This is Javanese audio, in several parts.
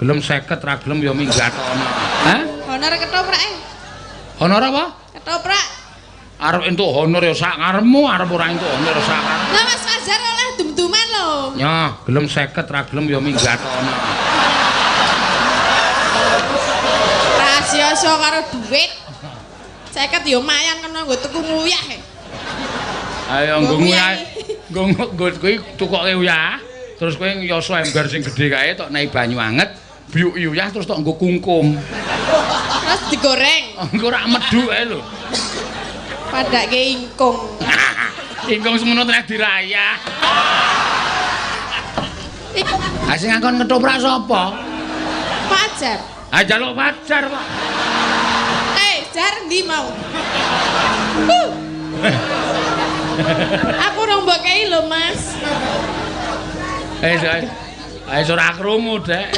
gelem 50 ra gelem ya minggat ana. Hah? Honor ketoprak. Honor apa? Ketoprak. Arep entuk honor ya sak karepmu, arep ora entuk honor sak karepmu. Lah Mas Fajar oleh dum-duman lho. Ya, gelem 50 ra gelem ya minggat ana. Rahasia karo duit. 50 ya mayan kena nggo tuku nguyah. Ayo nggo nguyah. Nggo kuwi tukoke uyah. Terus kowe nyoso ember sing gedhe kae tok naik banyu anget, biuk uyah terus tok nggo kungkum. Terus digoreng. Engko ora medhu kae lho. Padake ingkung. Ingkung semono tenan dirayah. Ah sing ngakon ketoprak sapa? Fajar. Ah jaluk pacar kok. Jar ndi mau? Aku rong mbok kei lho, Mas. Ora krungu, Dek.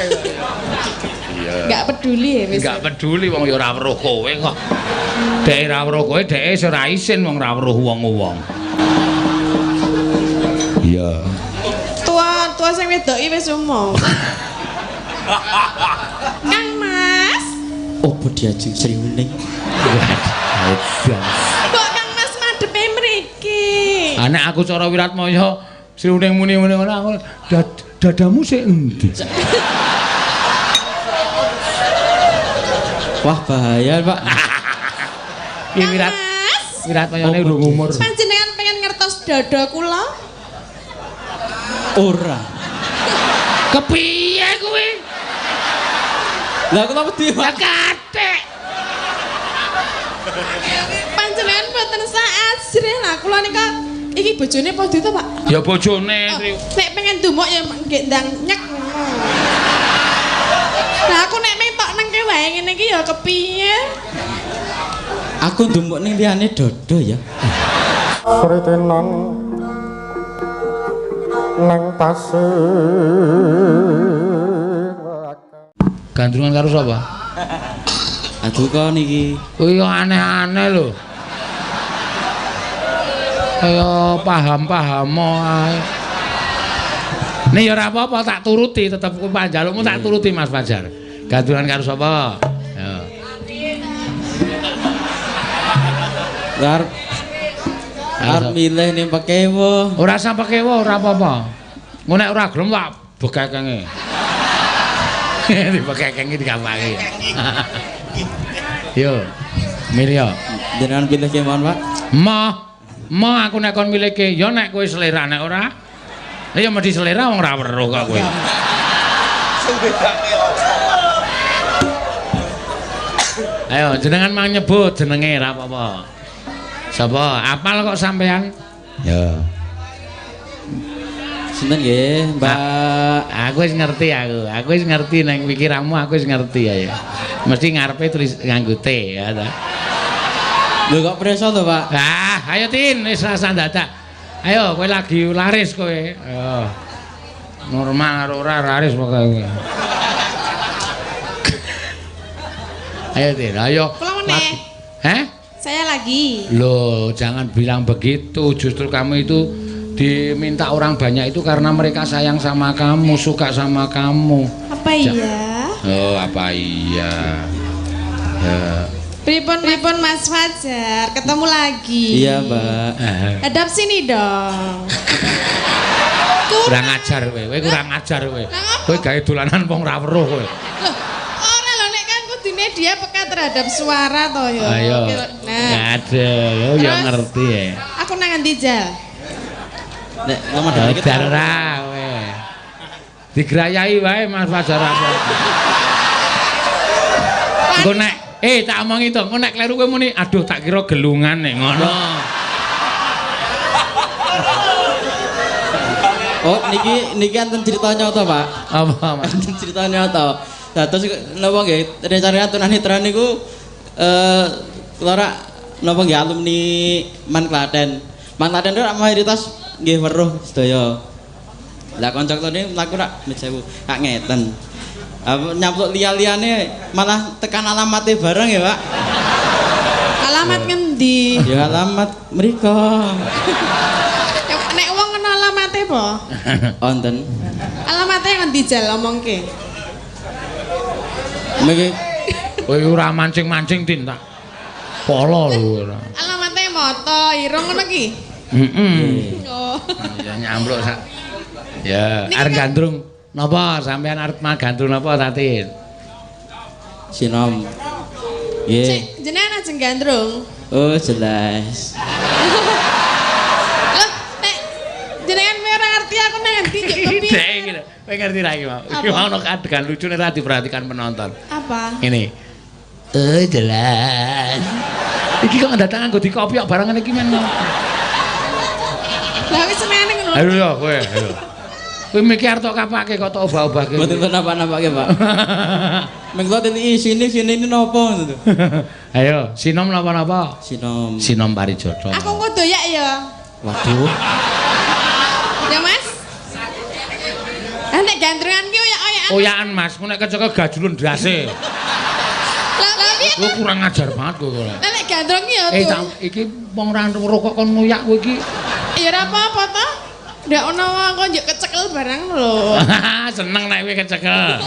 Iya. Enggak peduli ya wis. Enggak peduli wong ya ora weruh kowe kok. Dek ora weruh kowe, dek ora isin wong ora weruh wong-wong. Iya. Tua sing wedoki wis umum. Kang Mas. Opo diajeng Sriwuning? Kok Kang Mas madepe mriki? Nek aku cara Wiratmaya Sriwuning muni-muni ngono aku dadamu sik endi? Wah bahaya Pak. Ki Wiratmayane urung umur. Panjenengan pengen ngertos dada kula? Ora. Kepiye kuwi? Lah kok wedi Pak? Kathek. Panjenengan mboten sak ajrih lah kula nika iki bojone apa dita, Pak? Ya bojone. Nek pengen dumuk ya nggih ndang nyek. Lah aku nek meng tok nengke wae ngene iki ya kepiye? Aku ndumuk ning liyane dodo ya. Sritenan nang tasih Gandrungan karo sapa? Aduh kok niki. Kuwi aneh-aneh lho. Kaya paham-paham ae. Nek ya ora apa-apa tak turuti, tetep ku panjalukmu tak turuti Mas Fajar. Gandrungan karo sapa? Ya. Arep milih ning Pekewo. Ora usah Pekewo, ora apa-apa. Engko nek ora gelem tak bekekenge. Dibekekenge digampangke. Yo. Milih yo. Jenengan pilih ke mawon, Pak? Mo aku nek kon milihke ya nek kowe selera nek ora. Lah ya mesti selera wong ora weruh kok kowe. Ayo jenengan mang nyebut jenenge ora apa-apa. Sapa? Apal kok sampean? Ya. Sinten nggih, Mbak? Aku wis ngerti aku. Aku wis ngerti nang pikiranmu aku wis ngerti ya. Mesti ngarepe tulis nganggo T ya ta. Lho kok preso to, Pak? Ah, ayo Tin, wis rasa dadak. Ayo kowe lagi laris kowe. Ayo. Normal karo ora laris pokoke. Ayo Tin, ayo. Kula meneh. Hah? Saya lagi. Loh, jangan bilang begitu. Justru kamu itu diminta orang banyak itu karena mereka sayang sama kamu, suka sama kamu. Apa iya? Oh, apa iya? Ya. Pripun Mas Fajar, ketemu lagi. Iya, Mbak. Hadap sini dong. Kurang ajar kowe, kurang ajar kowe. Kowe gawe dolanan wong ra weruh kowe. Loh, ora lho nek kan kudune dia peka terhadap suara to ya. Ayo. Nah, ada, lo ya ngerti ya. aku nang endi Jal? Nek ngomong dikit. Darah kowe. Digrayai wae Mas Fajar apa. Engko nek tak omongi to, engko nek kleru kowe muni aduh tak kira gelungan nek ngono. Oh, niki enten cerita nyata, Pak. Apa, Mas? Enten cerita nyata. Lah terus napa nggih rencana tunanetra niku kula napa nggih alumni Man Klaten. Man Klaten itu mayoritas nggih weruh sedaya. Lah kanca-kancane mlaku rak mesewu. Kak ngeten. Nyapluk liya-liyane malah tekan alamate bareng ya, Pak. Alamat ngendi? Ya alamat mriko. Nek wong kenal alamate apa? Wonten. Alamate ngendi Jal omongke? Miki kowe ora mancing-mancing tin tak. Polo lho ora. Alamate moto irung ngono ki. Oh. Ya nyampluk sak. Ya, arep gandrung. Napa sampean arep gandrung napa Tatin? Sinom. Nggih. Cek jenengan ajeng gandrung. Oh, jelas. Loh, nek jenengan ora ngerti aku nang endi yo kepiye? Dek iki lho. Kowe ngerti ra iki mau. Iki mau ono adegan lucune ra diperhatikan penonton. Apa? Ini. Jelas. Iki kok datang nggo dikopiok barang ngene iki men. Lah wis senengane ngono. Ayo yo kowe, ayo. Kowe mikir arep tok kapake kok tok obah-obahke. Mboten napa-napake, Pak. Mengko teli sini napa ngono. Ayo, sinom napa-napa? Sinom. Sinom Parijata. Aku engko doyak ya. Waduh. Ya Mas. Nek gandrungan ki oyak-oyakan. Oyakan Mas, ku nek kecekel gajulun ndase. Lah piye? Lu kurang ajar banget kowe. Lah nek gandrung ki ya tuh. Iki wong ra rokok kon nguyak kowe iki. Ya ora apa-apa to. Ndak ono kok njuk kecekel barang lho. Seneng nek kowe kecekel.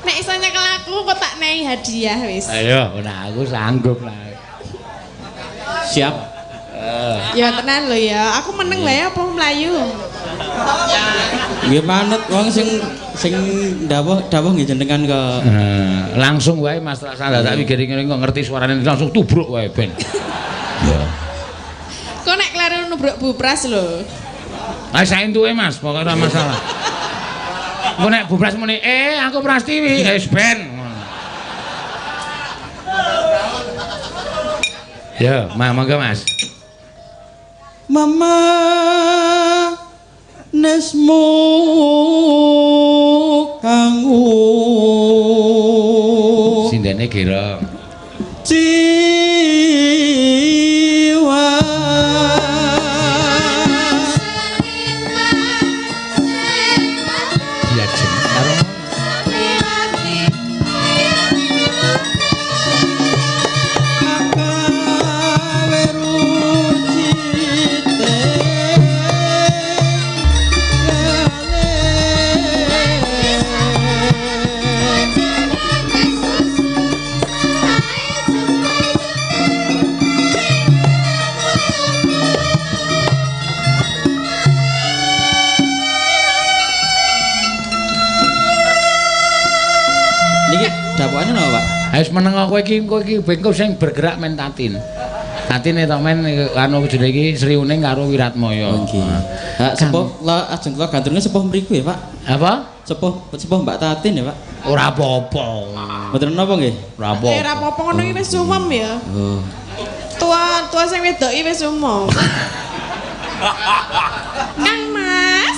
Nek iso nyekel aku kok tak nehi hadiah wis. Ayo, nah aku sanggup lah. Siap. Ya tenan lho ya. Aku meneng wae apa mlayu. Nggih manut wong sing dawuh nggih jenengan kok. Langsung wae Mas tak tak pikir ngene kok ngerti suarane langsung tubruk wae ben. Ya. Kok nek kleru nubruk bupras lho. Ah saentuke Mas, pokoke ora masalah. Engko nek bupras muni, aku Prastiwi, wis ben. Ya, mangga Mas. Mama nesmu kanggo Sindene gira. Jiwa Diajeng karo dapuane napa, Pak? wis meneng kowe iki bengko sing bergerak men Tatin. Tatine tok men anu jenenge iki Sri Uning karo Wiratmaya. Nggih. Ha sepuh la ajeng kula gandrunge sepuh mriku ya, Pak. Apa? Sepuh Mbak Tatin ya, Pak. Ora apa-apa. Mboten napa nggih? Ora apa. Ora apa-apa ngono iki wis umum ya. Oh. Tua sing wedoki wis umum. Kang Mas.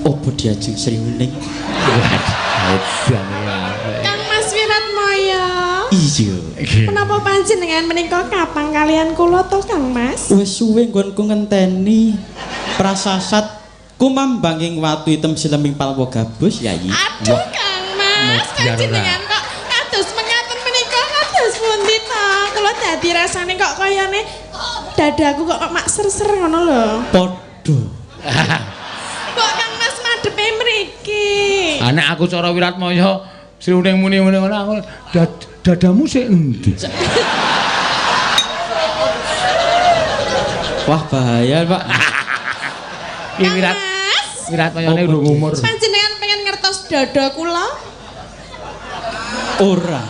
Opo diajeng Sri Uning? Kang Mas Wiratmaya. Iya. Menapa panjenengan menika kapang kalian kula to Kang Mas? Wis suwe nggonku ngenteni prasasat kumambanging watu item sileming palwa gabus Yayi. Aduh Kang Mas, panjenengan kok kados mengaten menika kados pundi to? Kula dadi rasane kok kayane dadaku kok mak ser-ser ngono lho. Padha. Kok Kang Mas madhepe mriki? Nek aku cara Wiratmaya Sri Uning muni-muni ngono aku dadamu sik endi? Wah bahaya, Pak. Ki Kang Mas. Wiratmayane urung umur. Panjenengan pengen ngertos dada kula? Ora.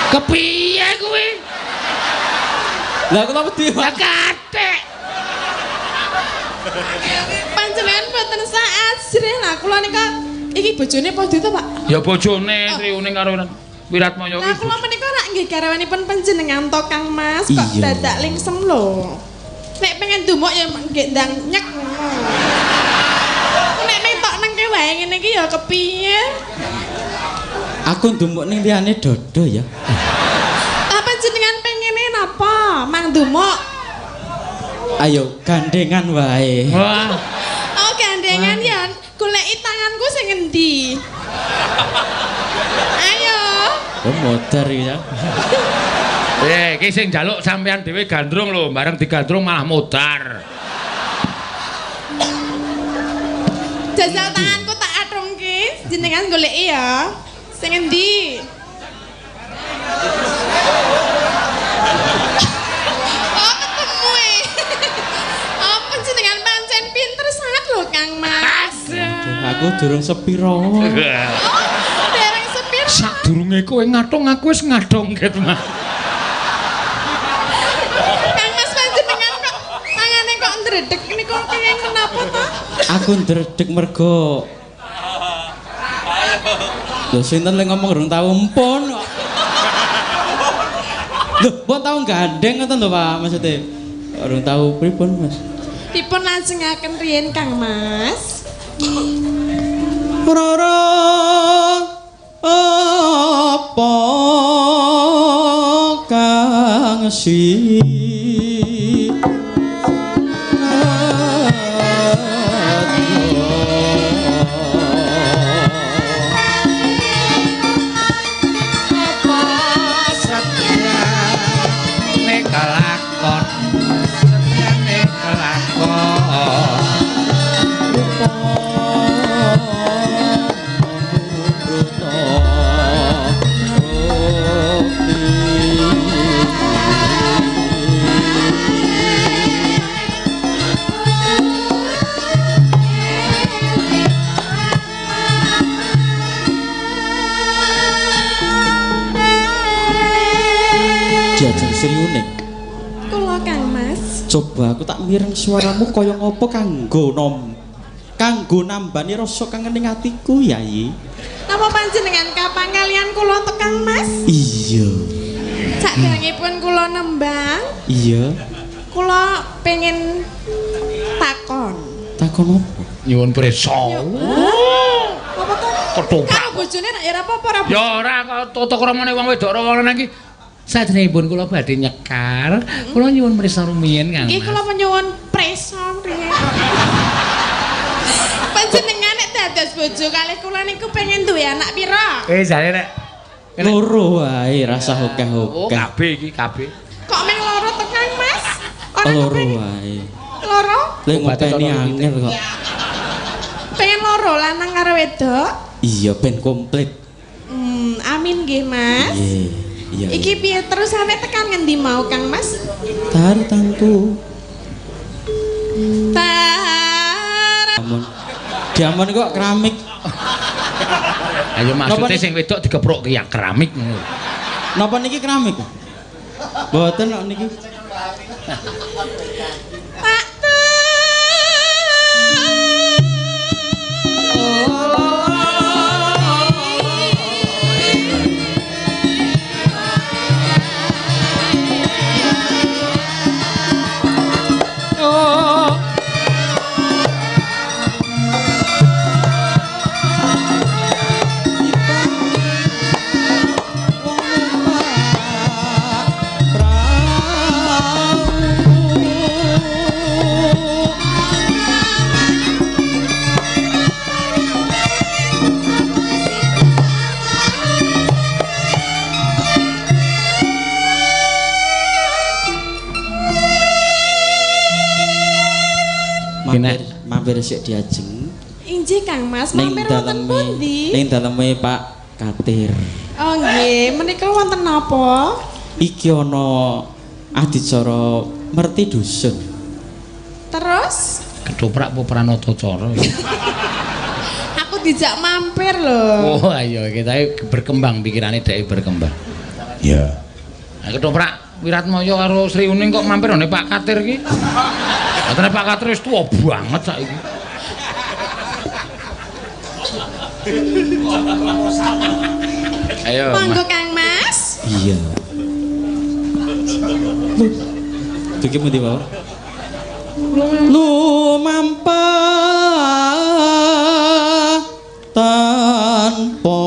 Kepiye kuwi? Lah kula wedi, Lah Pak. kathek. Panjenengan mboten sak asrih lah kula nika iki bojone padha to, Pak? Ya bojone Sri Uning karo Wiratmaya Lah kuwi. kula menika rak nggih garwanipun panjenengan to Kang Mas, kok Iya. dadak lingsem lho. Nek pengen dumuk ya nggih ndang nyek ngono. Nek mentok nengke wae ngene iki ya kepiye? Aku ndumuk ning liyane dodo ya. Lah panjenengan pengene napa? Mang dumuk. Ayo gandengan wae. Wah, Oh, gandengan ya. Goleki tanganku sing endi? Ayo. Oh modar ya. iki sing njaluk sampean dhewe gandrung lho, bareng digandrung malah modar. Jajal tanganku tak atrungke, jenengan goleki ya. Sing endi? Oh, ketemu e. Oh, panjenengan pancen pinter sangat lho, Kang Mas. Aku durung sepiro. Oh, dereng sepiro. Sadurunge kowe ngathong aku wis ngadong ket mah. Kang Mas panjenengan kok tangane kok ndredeg niku kenging menapa to? Aku ndredeg mergo lho sinten lek ngomong urung tau empun kok. Lho, mbok tau gandeng ngoten lho Pak maksude. Urung tau pripun Mas? Dipun lajengaken riyen Kang Mas. Ora apa kang Jajang seriune. Kula Kang Mas. Coba aku tak mireng suaramu kaya ngopo kanggo nambani rasa kangen ning atiku Yayi. Napa panjenengan kapan kalian kula to Kang Mas? Iya. Saderengipun kula nembang, Iya. kula pengen takon. Takon apa? Nyuwun prisa. Apa to? Ketoprak. Karo bojone nek ya ora apa-apa ora. Ya ora kok tata kramane wong wedok karo wong lanang iki. Saderengipun kula badhe nyekar, kula nyuwun prisa rumiyin Kang. Iki Mas. kula nyuwun prisa riyen. Panjenengan nek dados bojo kalih kula niku pengen duwe anak pira? Jane nek Loro wae rasa Oh, hokeh-hokeh. kabeh iki kabeh. Kok meng loro to Kang Mas? Ora Loro kepengen- wae. Loro? Lek Obatnya ngopeni loro angel kok. Pengen loro lanang karo wedok? Iya ben komplit. Amin nggih Mas. Iya. Iya. Iki piye terusane tekan ngendi mau Kang Mas? Tarik tangku. Tar. Diamond kok keramik. Ayo maksudnya Napa sing wedok digeprok ya keramik ngono. Napa niki keramik? Mboten kok niki. Pak mampir sik diajeng Injih Kang Mas, ning mampir wonten pundi? daleme Pak Katir. Oh nggih, menika wonten napa? Iki ana adicara merti dusun. Terus Ketoprak apa pranata cara. aku dijak mampir lho. Oh ayo kita berkembang pikirane dhek berkembang. Ya. Nah, Ketoprak Wiratmaya karo Sri Uning kok mampir ane Pak Katir iki. Katene Pak Katir wis tuwa banget saiki. Ayo. Monggo Kang Mas. Iya. Iki pundi wae? Lumampa tanpa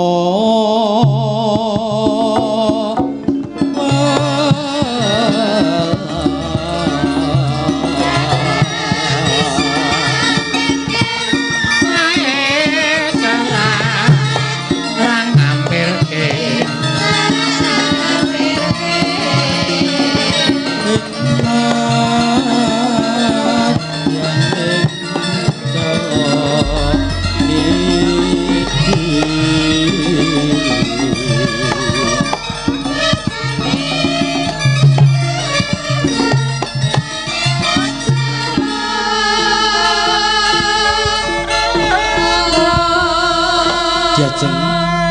Diajeng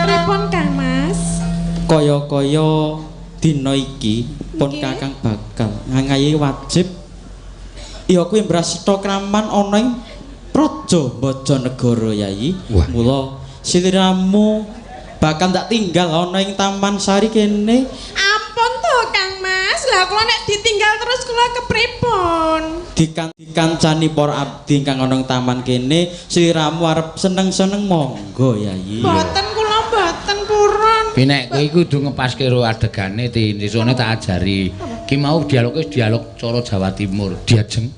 Pripun Kang Mas? kaya-kaya dina iki pun Kakang bakal ngayahi wajib ya kuwi Brastha Kraman ana ing Praja Bojonegoro Yayi. Mula siliramu bakal tak tinggal ana ing Taman Sari kene. Ampun to Kang Mas, lah kula nek ditinggal terus kula kepripun? Dikancani para abdi kang ana ing taman kene, siliramu arep seneng-seneng monggo Yayi. Mboten kula mboten purun. Ki nek kowe iku kudu ngepaske karo adegane desone tak ajari. Ki mau dialog cara Jawa Timur. Diajeng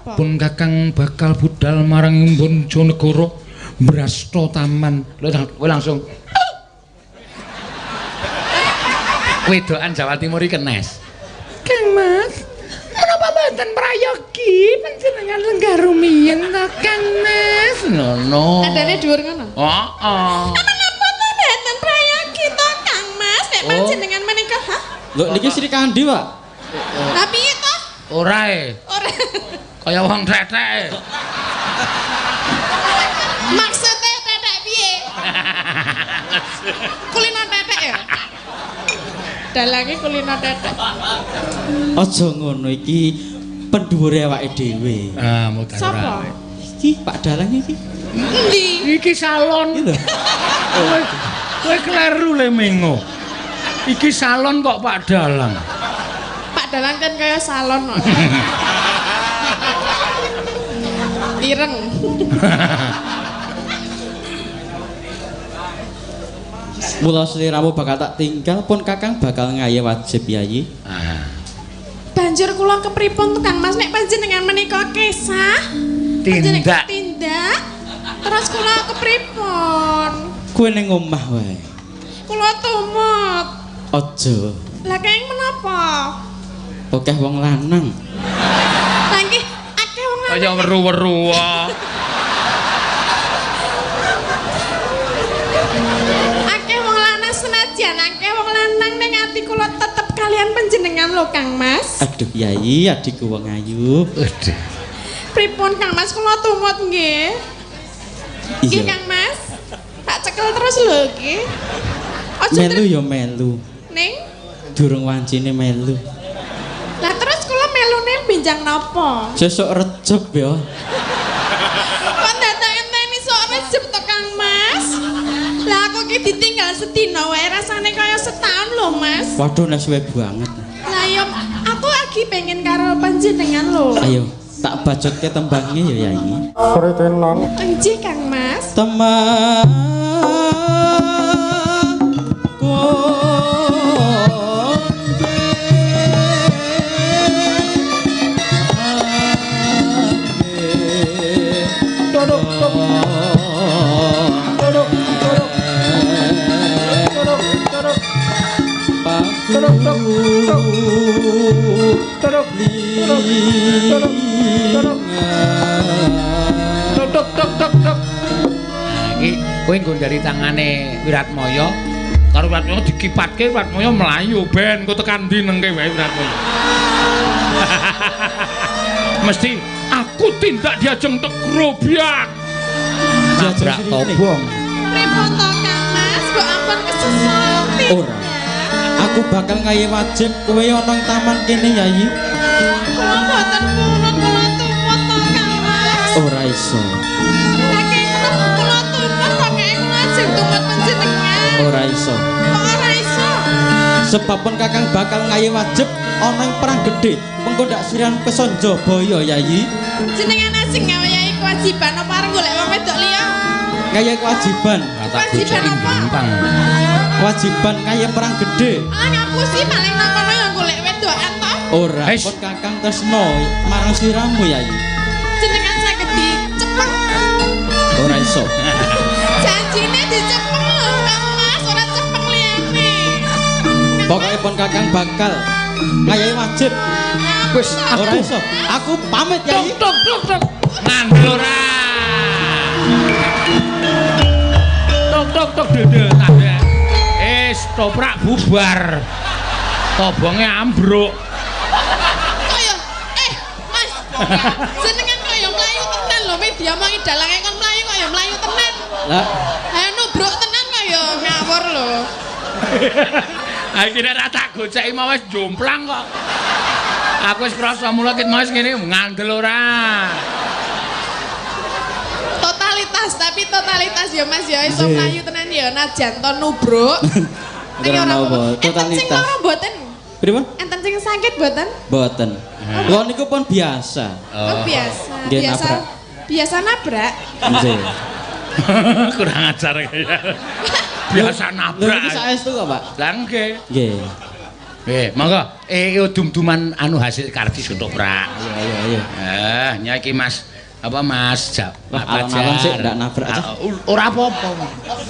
pun Kakang bakal budal marang Bojonegoro Brastha Taman. Kowe langsung wedokan Jawa Timur iki kenes. Kang Mas, menapa mboten prayogi panjenengan lenggah rumiyin to Kang Mas? Ngono. Nadane dhuwur ngono. Heeh. Menapa to mboten prayogi to Kang Mas nek panjenengan menika? Hah? Lho niki Sri Kandi, Pak. Lah piye to? Ora Ora. kaya wong tetek. Maksudnya tetek piye? Kulino tetek ya? Dalange kulino tetek. Aja ngono iki pendhuwure awake dhewe. Ah, mudah Sapa? Iki Pak Dalang iki. Endi? Iki salon. Iki lho. Kowe kleru le mengo. Iki salon kok Pak Dalang. Pak Dalang kan kaya salon kok. Ireng. Mula sliramu bakal tak tinggal pun Kakang bakal ngayahi wajib Yayi. Banjur kula kepripun Kang Mas nek panjenengan menika kesah? Tindak. Tindak. Terus kula kepripun? Kowe ning omah wae. Kula tumut. Aja. Lah kenging menapa? Akeh wong lanang. Lah nggih akeh wong lanang. Kaya weru-weru. Akeh wong lanang senajan akeh wong lanang ning ati kula tetep kalian panjenengan lho Kang Mas. Aduh Yayi, adikku wong ayu. Aduh. Pripun Kang Mas kula tumut nggih. Nggih Iya. Kang Mas. Tak cekel terus lho nggih. Aja Melu ya melu. ning. Durung wancine melu. Lah terus kula melune benjang napa? Sesuk rejeb ya. Kok dadak enteni sok rejeb to Kang Mas? Lah aku ki ditinggal sedina wae rasane kaya setahun lho Mas. Waduh nek suwe banget. Lah yo aku lagi pengen karo panjenengan lho. Ayo, tak bacotke tembangnya ya Yayi. Sritinan Enjih Kang Mas. Teman Kowe nggo dari tangane Wiratmaya karo Wiratmaya dikipatke Wiratmaya mlayu ben engko tekan ndi nengke wae Wiratmaya. Mesti aku tindak diajeng tek grobyak. Nabrak tobong. Pripun to Kang Mas? Kok ampun kesesat. ora. Aku bakal ngayahi wajib kowe ana ing taman kene Yayi. Kula mboten purun kula tumut to Kang Mas. Ora iso. Lah kenging kula tumut kok kaya kula ajeng tumut panjenengan. Ora iso. Kok ora iso? Sebab pun Kakang bakal ngayahi wajib ana ing perang gedhe. Mengko ndak siran kesonjo boyo Yayi. Jenengan asing ngawayahi kewajiban apa arep golek wong wedok liya? Ngayahi kewajiban. Kata bocah ing gampang. Kewajiban ngayahi perang gedhe. Ah ngapusi paling nakono ya golek wedokan to. Ora, pun Kakang tresno marang siramu Yayi. Jenengan saged dicepeng. Ora iso. Janjine dicepeng lho Kang Mas, ora cepeng liyane. Pokoke pun Kakang bakal ngayahi wajib. Wis Ora iso. Aku pamit Yayi. tok. Ngandel ora. Tok dede tanda. Toprak bubar. Tobonge ambruk. Kaya Mas. Jenengan kaya mlayu tenan lho, media mangi dalange kon mlayu kaya mlayu tenan. Lah, Ayo nubruk tenan Akhire ra tak goceki mau wis jomplang kok. Aku wis krasa mula ket mau wis ngene ngandel ora. Totalitas ya Mas ya iso mlayu tenan ya najan to nubruk. Ning ora apa totalitas. Sing ora mboten. Pripun? Enten sing sakit mboten? Mboten. Lho niku pun biasa. Oh biasa. Nggih, nabrak. Biasa nabrak. Nggih. Kurang ajar kaya. Biasa nabrak. Lho iki saestu kok, Pak? Lah nggih. Nggih. Monggo. Dum-duman anu hasil karcis untuk prak. Iya. Nya iki Mas apa Mas Alon-alon sih ndak nabrak aja. Ora apa-apa.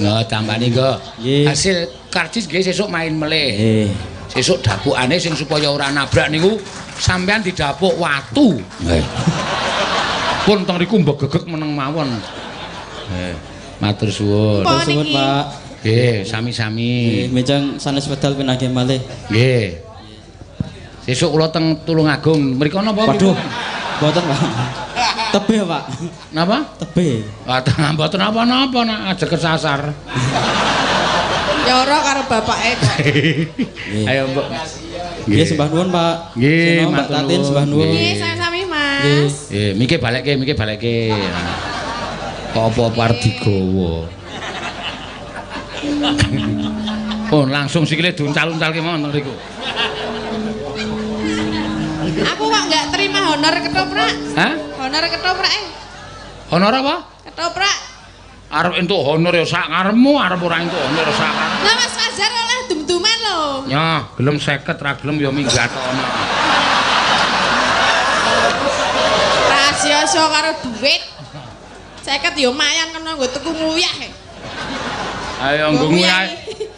Nggih, tambani nggo. Nggih. Hasil karcis nggih sesuk main melih. Nggih. Sesuk dapukane sing supaya ora nabrak niku sampean didapuk watu. Nggih. Pun teng riku mbegegek meneng mawon. Matur suwun. Matur suwun, Pak. Nggih, sami-sami. Mejang sanes wedal pinagih malih. Nggih. Sesuk kula teng Tulungagung. Mriko napa? Waduh. Mboten, Pak. Tebih, Pak. Napa? Tebih. Waduh, mboten napa-napa nak aja kesasar. Ya ora karo bapake kok. Ayo, Mbok. Nggih, sembah nuwun, Pak. Nggih, Mbak Tatin sembah nuwun. Nggih, sami-sami Mas. Nggih, miki balekke. Apa-apa arep digawa. Oh, langsung sikile diuncal-uncalke mawon riku. Aku kok enggak terima honor ketoprak. Hah? Honor ketoprak Honor apa? Ketoprak. Arep entuk honor ya sak ngarepmu, arep ora entuk honor sak ngarepmu. Lah Mas Fajar oleh dum-duman lho. Ya, gelem 50 ra gelem ya minggat ana. Rahasia karo duit. 50 ya mayan kena nggo tuku nguyah. Ayo nggo nguyah.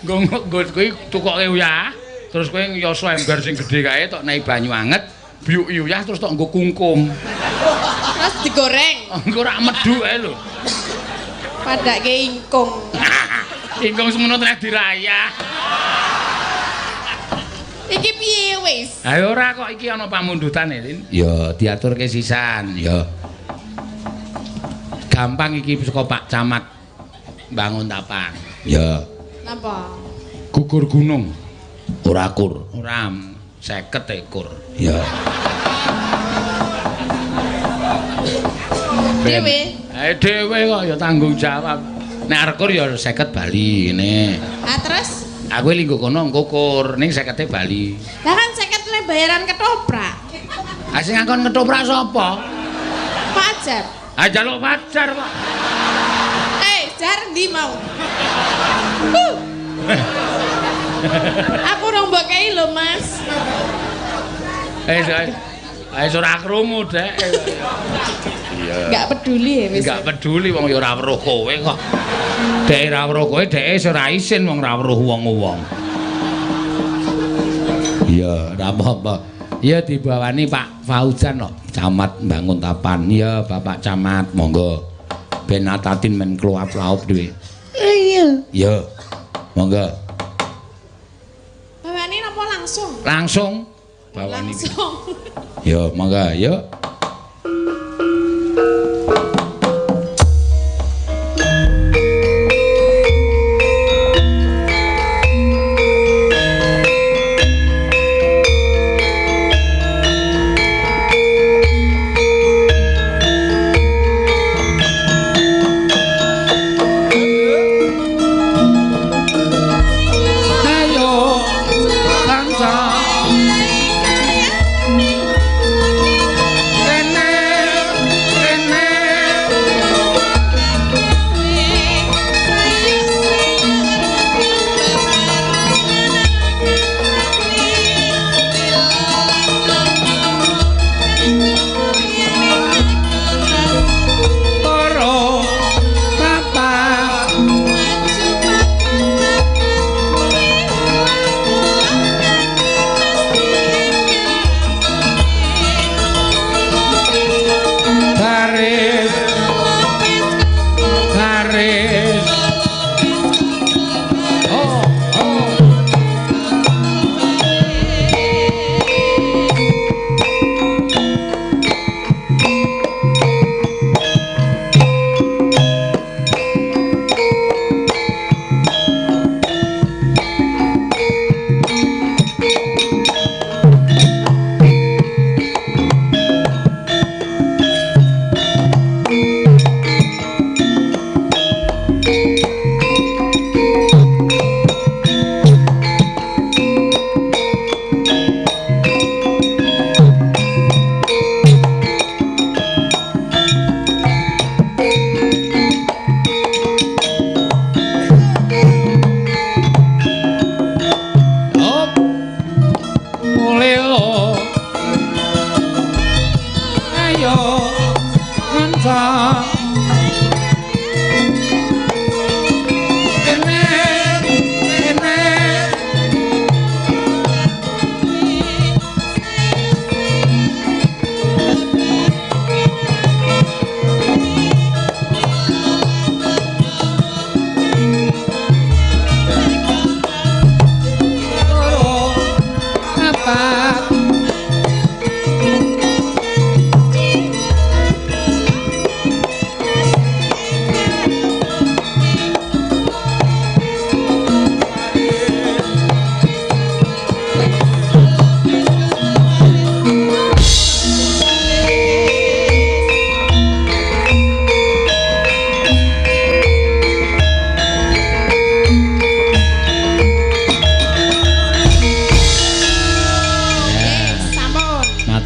Nggo kuwi tukoke uyah. Terus kowe nyoso ember sing gedhe kae tok naik banyu anget, biuk uyah terus tok nggo kungkum. Terus digoreng. Engko ora medhu kae lho. Padake ingkung. Ingkung semono tenan dirayah. Iki piye wis? Ayo ora kok iki ana pamundhutane, Lin. Ya diaturke sisan, ya. Gampang iki saka Pak Camat bangun tapan. Ya. Napa? Gugur gunung. Ora kur. Ora 50 ekor. Ya. Dewe. Ae dhewe kok ya tanggung jawab. Nek arep kur ya 50 bali ngene. Ah terus? Aku linggo kono ngukur ning 50 bali. Lah kan 50 le bayaran ketoprak. Ah sing ngakon ketoprak sapa? Fajar. Ah jaluk pacar kok. Jar ndi mau? Aku rong mbok kei lho, Mas. Ora krungu, Dek. Iya. Enggak peduli ya wis. Enggak peduli wong ya ora weruh kowe kok. Dek ora weruh kowe, dek ora isin wong ora weruh wong-wong. Iya, ora apa-apa. Iya dibawani Pak Fauzan kok, Camat Bangun Tapan. Iya, Bapak Camat, monggo. Ben Atatin men kluap-klaup dhewe. Iya. Iya. Monggo. Bawani napa langsung? Langsung bawani. Langsung. Yo, monggo, yuk.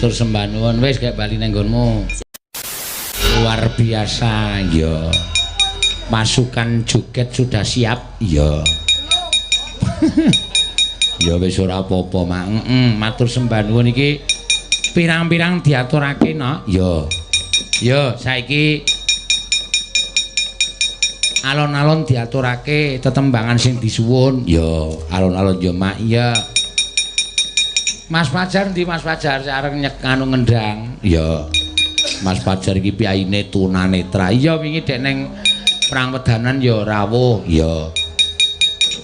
matur sembah nuwun. Wis gek bali nang nggonmu. Luar biasa ya. Pasukan joget sudah siap ya. Ya wis ora apa-apa, Mak. Matur sembah nuwun iki pirang-pirang diaturake, Nok. Ya. Ya, saiki alon-alon diaturake tetembangan sing disuwun. Ya, alon-alon ya, Mak. Ya. Mas Fajar ndi Mas Fajar areng anu ngendang. Ya. Mas Fajar iki piyaine tunanetra. Iya wingi dek ning perang wedanan ya rawuh. Ya.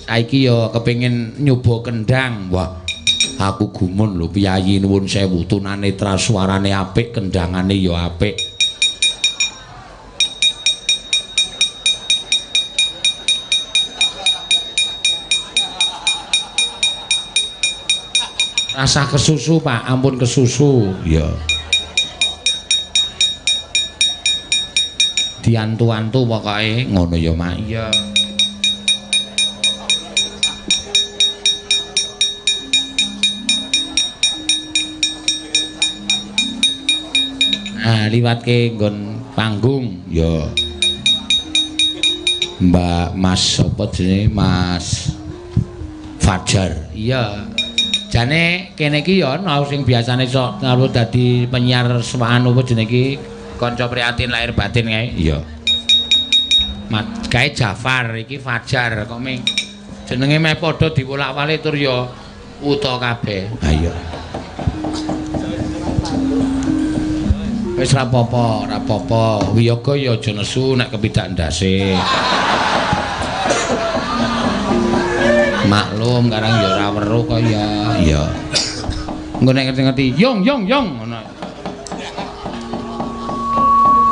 Saiki ya kepengin nyoba kendang. Wah. Aku gumun lho piyayi nuwun sewu tunanetra suarane apik kendangane ya apik. Rasa kesusu Pak, ampun kesusu. Ya. Diantu-antu pokoke ngono ya Mak. Iya. Nah, liwatke nggon panggung ya. Mbak Mas sapa jenenge Mas Fajar. Iya. Jane kene iki ya ana sing biasane sok karo dadi penyiar anu apa jenenge iki kanca prihatin lahir batin kae. Iya. Kae Jafar iki Fajar kok ming jenenge meh padha diwolak-walik tur ya uta kabeh. Ha iya. Wis ra apa-apa. Wiyaga ya aja nesu nek kepidak ndase. Maklum karang ya ora weruh kok ya. Iya. Engko nek ngerti-ngerti yong ngono.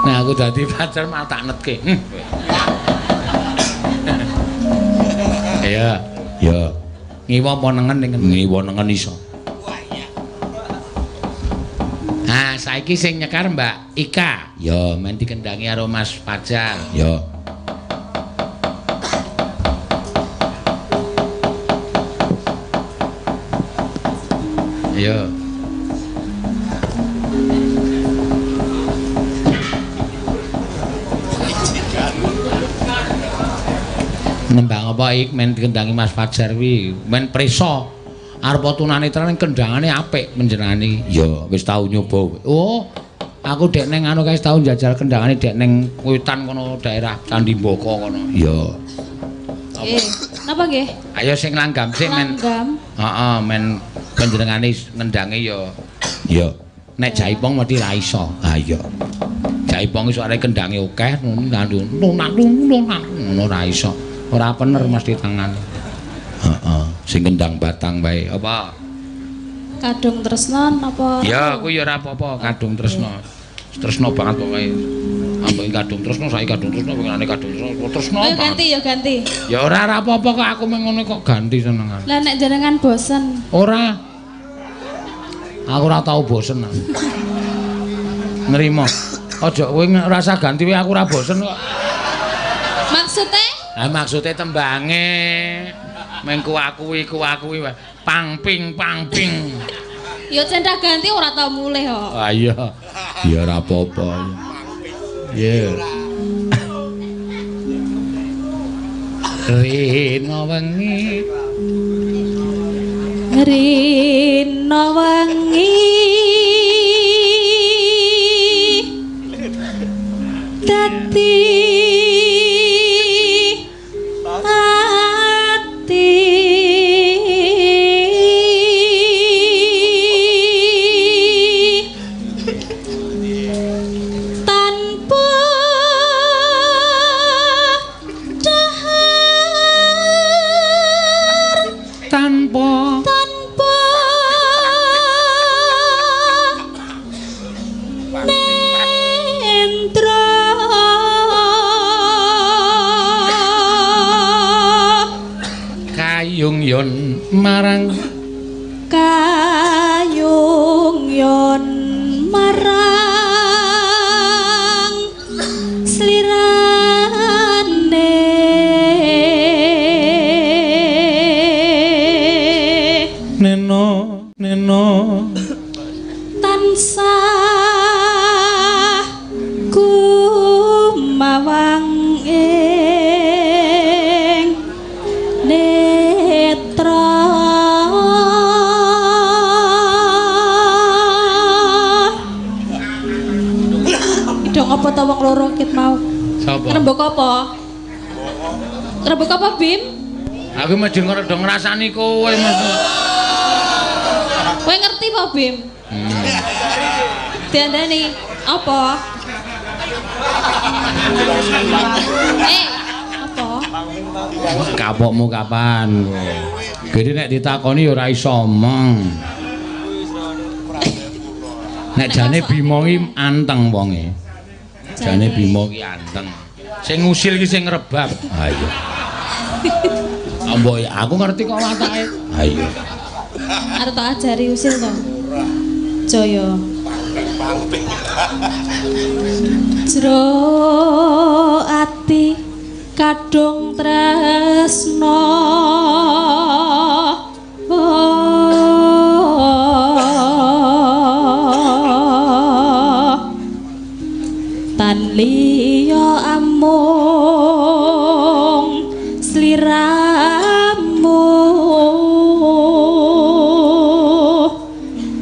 Nah aku dadi pacar malah tak netke. Iya. Ya. Ngiwa apa nengen ning ngiwa nengen iso. Ah saiki sing nyekar Mbak Ika. Ya men dikendangi karo Mas Fajar. Ya. Iya. Nembang apa ik men dikendangi Mas Fajar kuwi, men prisa arep tunanetra ning kendangane apik menjenengani. Ya, wis tau nyoba. Oh, aku dek ning anu kae tau njajal kendangane dek ning Witan kono daerah Candi Mboko kono. Ya. Napa nggih? Ayo sing langgam sik men. Langgam. Heeh, men panjenengane ngendange ya nek jaipong mesti ra iso. Ha iya. Jaipong iso arek kendange akeh ngono ra iso. Ora pener mesti tangane. Heeh, sing kendang batang wae. Apa? Kadung tresno napa? Ya, aku ya ora apa-apa, kadung tresno. Tresno banget pokoke. Ambek kadung tresno, saiki kadung tresno, pengenane kadung tresno. Ayo ganti ya ganti. Ya ora apa-apa kok aku meng ngono kok ganti senengan. Lah nek jenengan bosen. Ora. Aku ora tau bosen. Nrimo. Aja kowe ngrasa ganti wae aku ora bosen kok. Maksudnya? Lah maksude tembange. Meng kuwi wae. Pangping. Ya centak ganti ora tau mulih kok. Ah iya. Ya ora apa-apa. Ya. Rina wengi dadi ati tanpa dahar tanpa nentra kayung yon marang slirane neno tansah kumawang ing netra dong apa ta wong loro kit mau Sapa? Rembug apa? Rembug apa Bim? Aku mesti ngredong ngrasani kowe Mas. Kowe ngerti apa Bim? Diandani apa? Apa? Kapokmu kapan? Gede nek ditakoni ya ora iso omong. Nek jane Bima ki anteng wonge. Jane Bima ki anteng. Sing ngusil ki sing ngrebab. Ha iya. Ambo aku ngerti kok watake. Ha iya. Arep tak ajari usil to. Jaya. Jero ati kadung tresno tan liya amung sliramu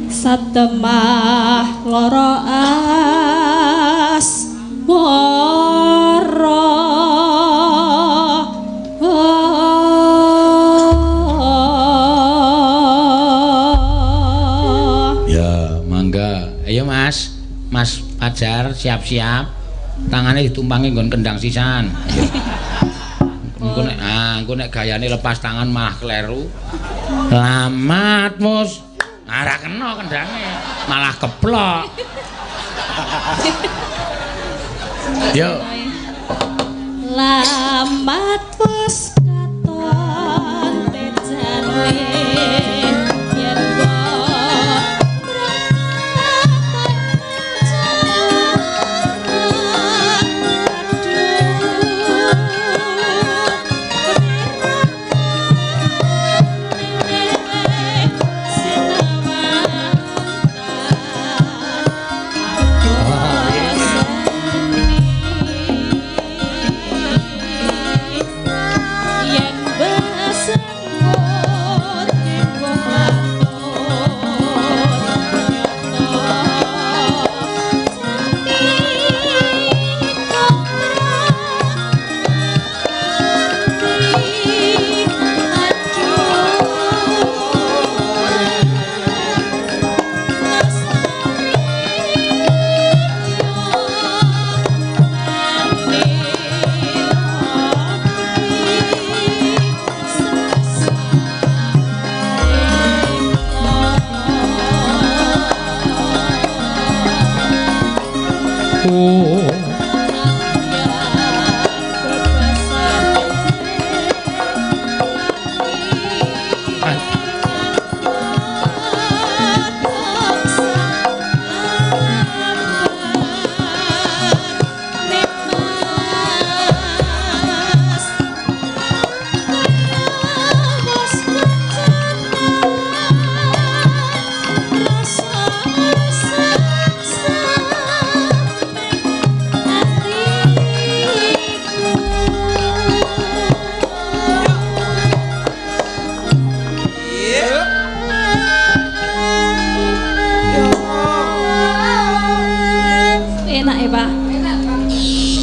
satemah lara asmara Ya, mangga. Ayo Mas. Mas Fajar siap-siap. Tangane ditumpangi nggon kendang sisan. Engko nek gayane lepas tangan malah kleru. Lamat Mus. Ora kena kendange, malah keplok. Yo. Lamat wis katon tejane yen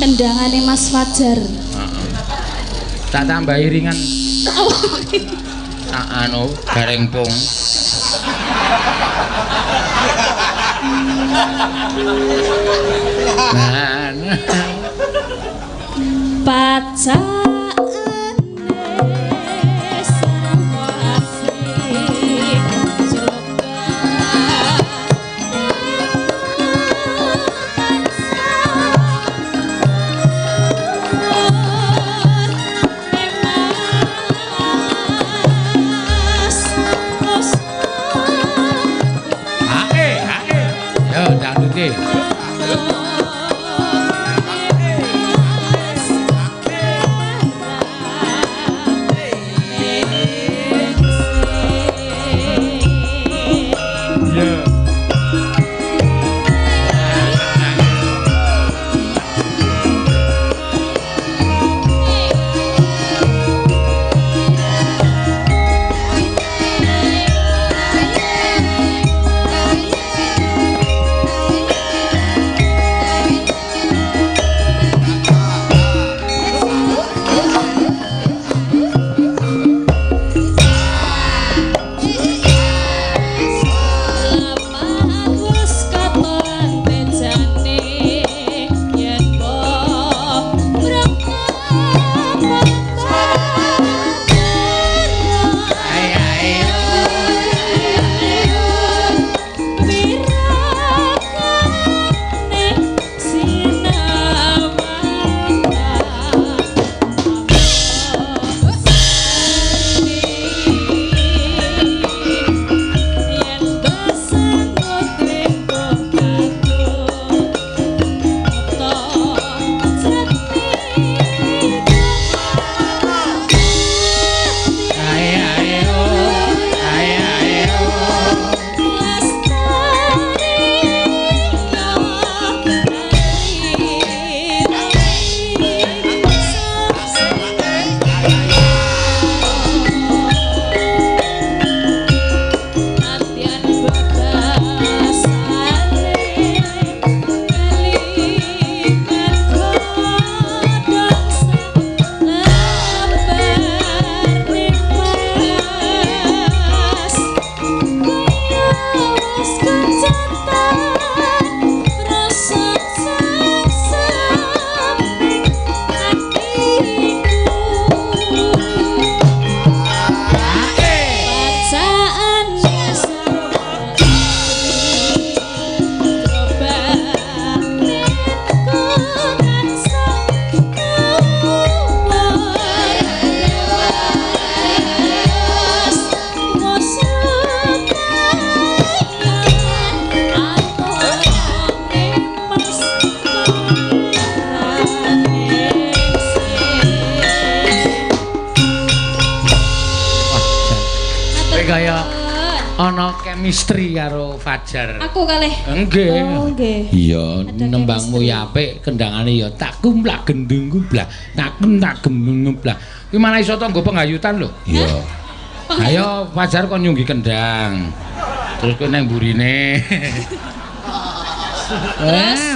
kendangane Mas Fajar. Tak tambahi ringan. Anu gareng pung. Nah. Pacar kaya ana chemistry karo Fajar. Aku kalih. Nggih. Oh, nggih. Iya, nembangmu ya apik, kendangane ya tak kumplak gendung kumblah, tak gendung kumblah. Kuwi malah iso tanggo penghayutan lho. Iya. Ayo Fajar kon nyunggi kendang. Terus kowe nang burine.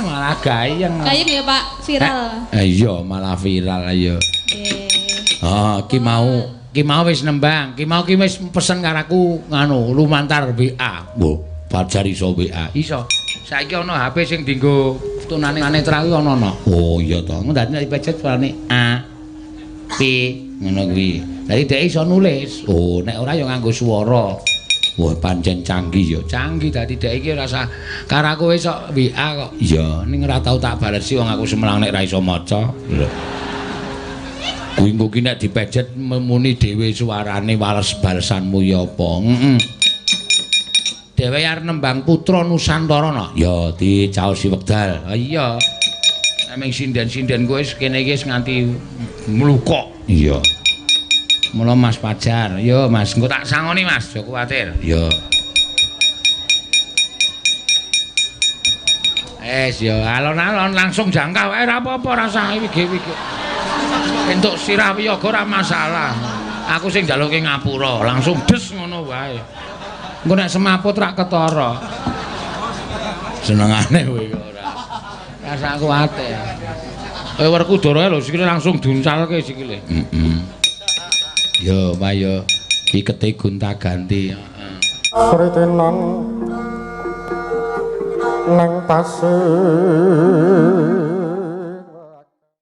Malah gayeng. Gayeng ya, Pak, viral. Iya, malah viral ayo. Nggih. Oh, ki mau wis nembang. Ki mau ki wis pesen karo aku nganu, lumantar WA. Mbok, Fajar iso WA. Iso. Saiki ana HP sing dienggo tunane netra kuwi ana. Oh, iya to. Dadi nek dipecet suarane A P ngono kuwi. Dadi dhek iso nulis. Oh, nek ora ya nganggo swara. Wah, pancen canggih ya. Canggih dadi dhek iki rasa karo aku wis WA kok. Iya, ning ora tau tak balesi wong aku semelang nek ra iso maca. Lho. Kuwi engko ki nek dipejet muni dhewe suarane wales balesanmu ya apa? Heeh. Dhewe arep nembang Putra Nusantara no. Ya dicaosi wekdal. Ha iya. Emeng sinden-sinden kowe kene iki wis nganti mlukok. Iya. Mula Mas Fajar. Yo Mas, engko tak sangoni Mas, aja kuwatir. Yo. Yo alon-alon langsung jangka wae ora apa-apa rasah iki. Entuk sirah wiyaga ora masalah. Aku sing njaluke ngapura, langsung des ngono wae. Engko nek semaput rak ketara. Senengane kowe ora. Rasa kuwatir. Kowe Werkudara lho sikile langsung duncalke sikile. Heeh. Yo, Bayo, iki kete gonta-ganti, heeh. Sritinan nang pasir